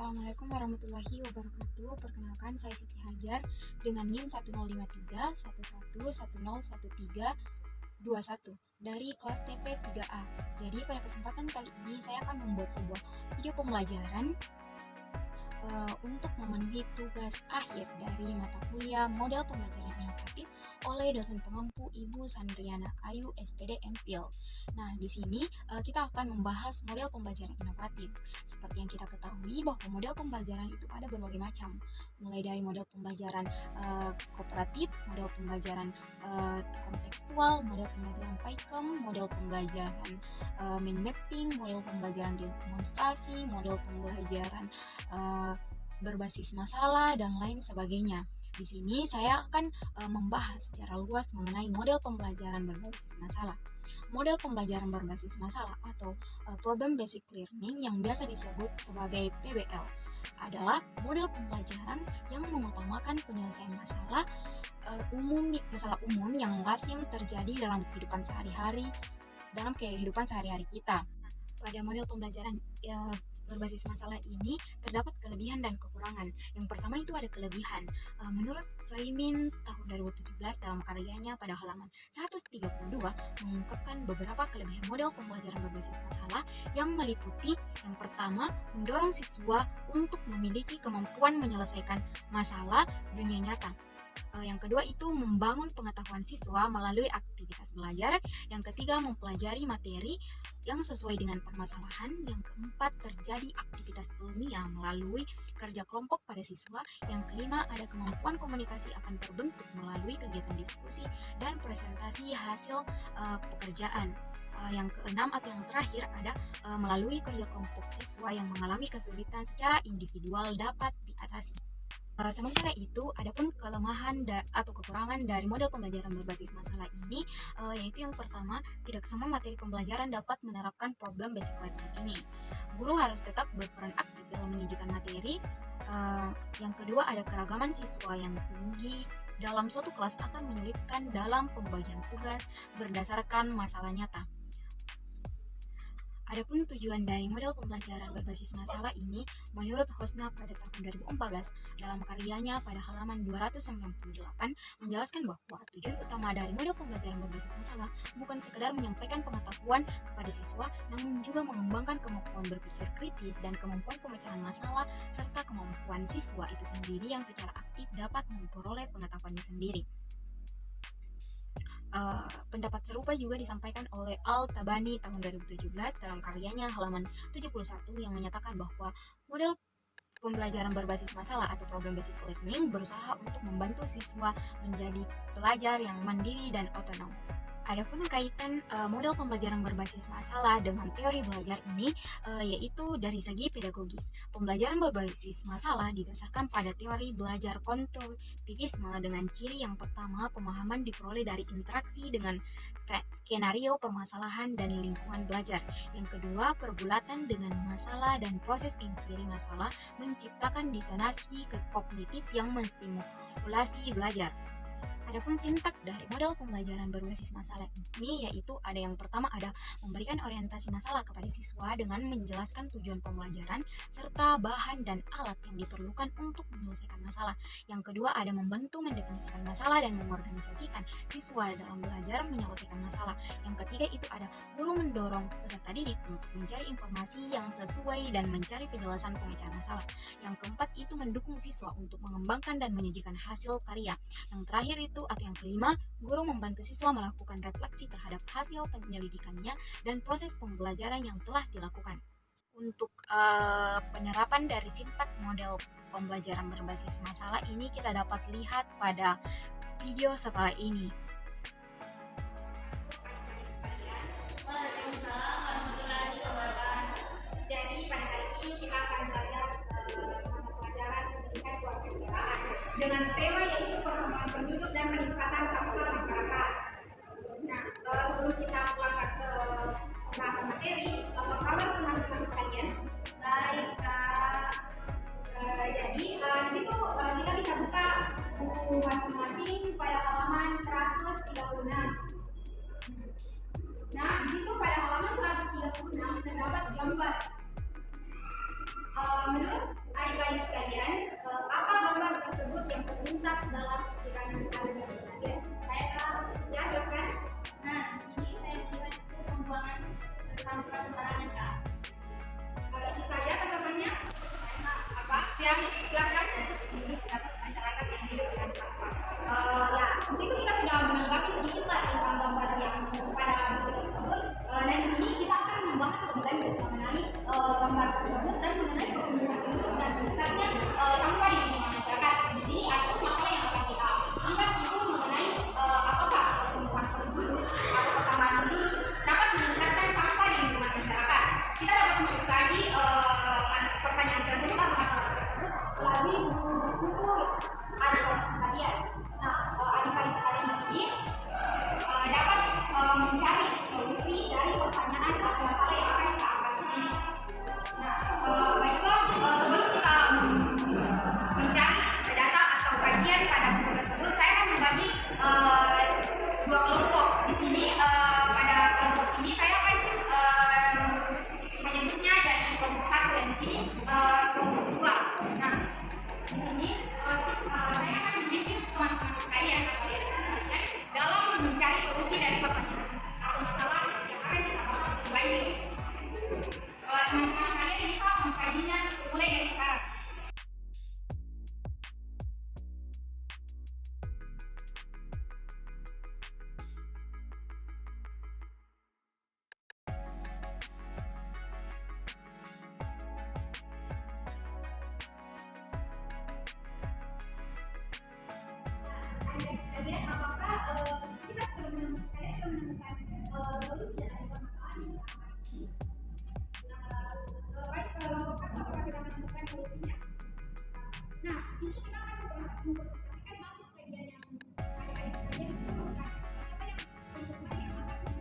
Assalamualaikum warahmatullahi wabarakatuh. Perkenalkan, saya Siti Hajar dengan NIM 1053 11101321 dari kelas TP 3A. Jadi pada kesempatan kali ini saya akan membuat sebuah video pembelajaran untuk memenuhi tugas akhir dari mata kuliah model pembelajaran inovatif oleh dosen pengempu Ibu Sandriana Ayu SPD MPhil. Nah, di sini kita akan membahas model pembelajaran inovatif. Seperti yang kita ketahui bahwa model pembelajaran itu ada berbagai macam, mulai dari model pembelajaran kooperatif, model pembelajaran kontekstual, model pembelajaran PyChem, model pembelajaran mind mapping, model pembelajaran demonstrasi, model pembelajaran berbasis masalah, dan lain sebagainya. Di sini saya akan membahas secara luas mengenai model pembelajaran berbasis masalah. Model pembelajaran berbasis masalah atau Problem Basic Learning yang biasa disebut sebagai PBL adalah model pembelajaran yang mengutamakan penyelesaian masalah umum yang lazim terjadi dalam kehidupan sehari-hari kita. Pada model pembelajaran berbasis masalah ini terdapat kelebihan dan kekurangan. Yang pertama itu ada kelebihan. Menurut Soimin tahun 2017 dalam karyanya pada halaman 132 mengungkapkan beberapa kelebihan model pembelajaran berbasis masalah yang meliputi yang pertama, mendorong siswa untuk memiliki kemampuan menyelesaikan masalah dunia nyata. Yang kedua itu membangun pengetahuan siswa melalui aktivitas belajar. Yang ketiga, mempelajari materi yang sesuai dengan permasalahan. Yang keempat, terjadi aktivitas ilmiah melalui kerja kelompok pada siswa. Yang kelima, ada kemampuan komunikasi akan terbentuk melalui kegiatan diskusi dan presentasi hasil pekerjaan. Yang keenam atau yang terakhir ada melalui kerja kelompok siswa yang mengalami kesulitan secara individual dapat diatasi. Sementara itu, adapun kelemahan atau kekurangan dari model pembelajaran berbasis masalah ini, yaitu yang pertama, tidak semua materi pembelajaran dapat menerapkan problem basic learning ini. Guru harus tetap berperan aktif dalam menyajikan materi. Yang kedua, ada keragaman siswa yang tinggi dalam suatu kelas akan menyulitkan dalam pembagian tugas berdasarkan masalah nyata. Adapun tujuan dari model pembelajaran berbasis masalah ini, menurut Hosna pada tahun 2014 dalam karyanya pada halaman 298 menjelaskan bahwa tujuan utama dari model pembelajaran berbasis masalah bukan sekedar menyampaikan pengetahuan kepada siswa, namun juga mengembangkan kemampuan berpikir kritis dan kemampuan pemecahan masalah serta kemampuan siswa itu sendiri yang secara aktif dapat memperoleh pengetahuannya sendiri. Pendapat serupa juga disampaikan oleh Al-Tabani tahun 2017 dalam karyanya halaman 71 yang menyatakan bahwa model pembelajaran berbasis masalah atau problem basic learning berusaha untuk membantu siswa menjadi pelajar yang mandiri dan otonom. Adapun kaitan model pembelajaran berbasis masalah dengan teori belajar ini yaitu dari segi pedagogis. Pembelajaran berbasis masalah didasarkan pada teori belajar konstruktivisme dengan ciri yang pertama, pemahaman diperoleh dari interaksi dengan skenario permasalahan dan lingkungan belajar. Yang kedua, pergulatan dengan masalah dan proses inquiry masalah menciptakan disonansi kognitif yang menstimulasi belajar. Adapun sintak dari model pembelajaran berbasis masalah ini yaitu ada yang pertama ada memberikan orientasi masalah kepada siswa dengan menjelaskan tujuan pembelajaran serta bahan dan alat yang diperlukan untuk menyelesaikan masalah. Yang kedua ada membantu mendefinisikan masalah dan mengorganisasikan siswa dalam belajar menyelesaikan masalah. Yang ketiga itu ada guru mendorong peserta didik untuk mencari informasi yang sesuai dan mencari penjelasan pemecahan masalah. Yang keempat itu mendukung siswa untuk mengembangkan dan menyajikan hasil karya. Yang terakhir itu atau yang kelima, guru membantu siswa melakukan refleksi terhadap hasil penyelidikannya dan proses pembelajaran yang telah dilakukan. Untuk penerapan dari sintak model pembelajaran berbasis masalah ini kita dapat lihat pada video setelah ini. Waalaikumsalam warahmatullahi wabarakatuh. Jadi pada hari ini kita akan belajar mata pelajaran pendidikan kewarganegaraan dengan tema yaitu perkembangan penduduk dan peningkatan kapasitas masyarakat. Nah, sebelum kita melangkah ke pembahasan materi, apa kabar teman-teman sekalian? Baik, jadi di situ kita bisa buka buku masing-masing pada halaman 136. Nah, di situ pada halaman 136 terdapat gambar. Menurut terlintas dalam pikiran kalian. Saya telah jelaskan. Nah, ini saya bilang itu pembuangan sampah sembarangan, Kak. Itu saja tanggapannya. Apa yang silakan masyarakat yang hidup dengan sampah. Ya, di situ kita sudah menanggapi sedikit lah tentang gambar yang pada video tersebut. Dan di sini kita akan membahas lebih lanjut mengenai gambar tersebut dan mengenai penggunaan dan meningkatnya sampah di lingkungan masyarakat. Di sini ada masalah yang akan kita angkat itu mengenai apakah pertumbuhan penduduk atau pertambahan penduduk dapat meningkatkan sampah di lingkungan masyarakat. Kita dapat mengkaji pertanyaan tersebut atau masalah tersebut melalui buku adik-adik sekalian. Nah, adik-adik sekalian di sini dapat mencari solusi dari pertanyaan atau masalah yang akan kita angkat di sini. Nah, baiklah, sebelum kita mencari data atau kajian pada buku tersebut, saya akan membagi dua kelompok. Di sini pada kelompok ini saya akan menyebutnya dari kelompok 1 dan di sini kelompok 2. Nah, di sini saya akan membimbing teman-teman sekalian atau kalian dalam mencari solusi dari pertanyaan atau masalah yang akan kita bahas lebih lanjut. Teman-teman sekalian bisa mengkajinya mulai dari sekarang. Kemudian apakah kita sudah menemukan solusi dari permasalahan ini? Baik, kelompok satu apakah kita menemukan solusinya? Nah, ini kita akan memperhatikan masuk kajian yang adik-adik sekalian menemukan apa yang sebenarnya yang akan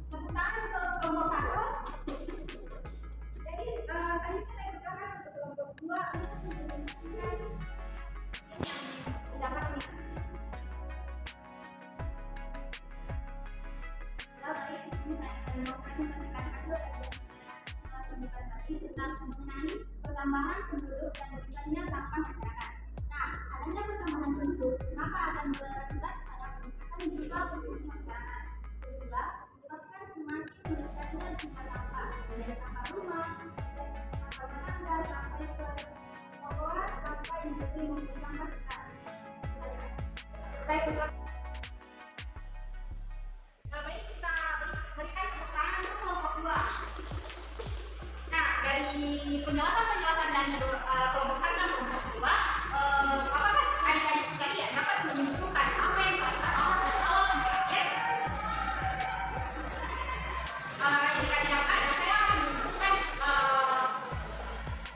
tepuk tangan ke kelompok 1. Jadi tadi saya katakan untuk kelompok 2 yang pendapat nih. Baik, ini saya akan menekankan tentang mengenai pertambahan penduduk dan meningkatnya sampah masyarakat. Nah, adanya pertambahan penduduk maka akan berakibat pada peningkatan jumlah penduduk masyarakat. Kedua, menyebabkan semakin meningkatnya jumlah sampah dari sampah rumah, sampah tetangga sampai ke trotoar sampai industri maupun sampah besar. Baik, baik kita berikan tepuk tangan untuk kelompok 2. Nah, dari penjelasan dari kelompok 1 dan kelompok 2, apakah adik-adik sekalian dapat menyimpulkan apa yang telah kita bahas dari awal sampai akhir? Jika tidak ada, saya akan menunjukkan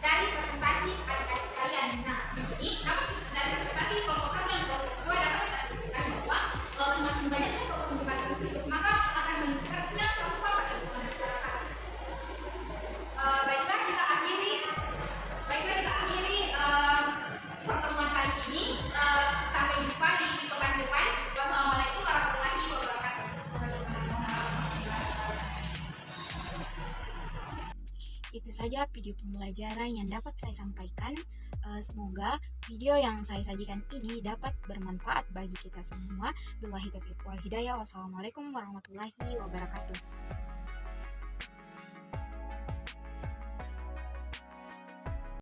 dari presentasi adik-adik sekalian. Nah, di sini dari presentasi kelompok 1 dan kelompok 2 dapat kita simpulkan bahwa semakin banyaknya pertumbuhan penduduk maka akan meningkatnya sampah pada lingkungan masyarakat. Baiklah kita akhiri pertemuan kali ini. Sampai jumpa di pekan depan. Wassalamualaikum warahmatullahi wabarakatuh. Itu saja video pembelajaran yang dapat saya sampaikan. Semoga video yang saya sajikan ini dapat bermanfaat bagi kita semua. Billahi taufiq wal hidayah. Wassalamualaikum warahmatullahi wabarakatuh.